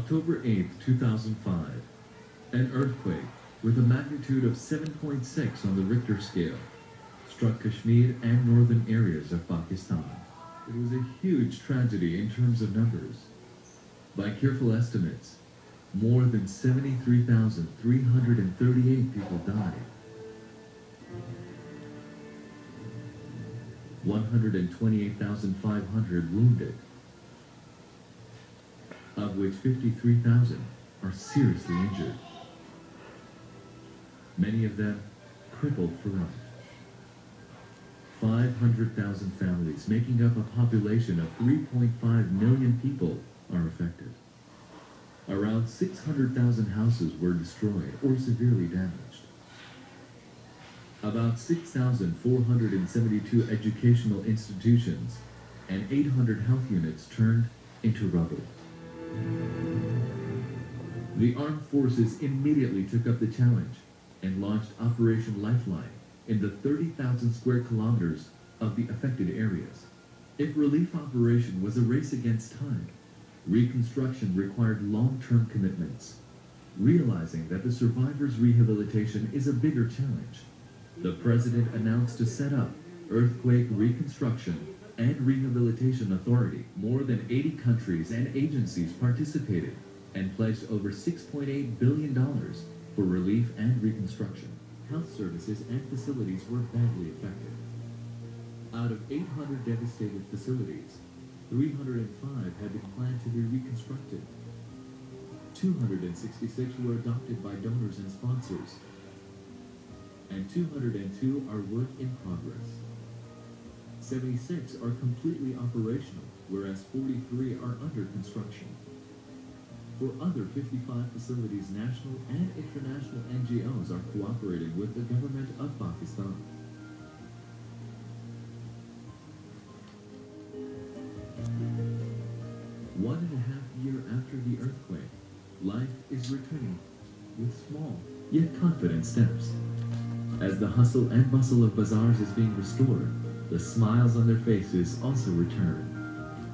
October 8, 2005, an earthquake with a magnitude of 7.6 on the Richter scale struck Kashmir and northern areas of Pakistan. It was a huge tragedy in terms of numbers. By careful estimates, more than 73,338 people died. 128,500 wounded, of which 53,000 are seriously injured, many of them crippled for life. 500,000 families, making up a population of 3.5 million people, are affected. Around 600,000 houses were destroyed or severely damaged. About 6,472 educational institutions and 800 health units turned into rubble. The armed forces immediately took up the challenge and launched Operation Lifeline in the 30,000 square kilometers of the affected areas. If relief operation was a race against time, reconstruction required long-term commitments. Realizing that the survivors' rehabilitation is a bigger challenge, the President announced to set up Earthquake Reconstruction and Rehabilitation Authority. More than 80 countries and agencies participated and pledged over $6.8 billion for relief and reconstruction. Health services and facilities were badly affected. Out of 800 devastated facilities, 305 had been planned to be reconstructed. 266 were adopted by donors and sponsors, and 202 are work in progress. 76 are completely operational, whereas 43 are under construction. For other 55 facilities, national and international NGOs are cooperating with the government of Pakistan. 1.5 years after the earthquake, life is returning with small yet confident steps. As the hustle and bustle of bazaars is being restored, the smiles on their faces also return.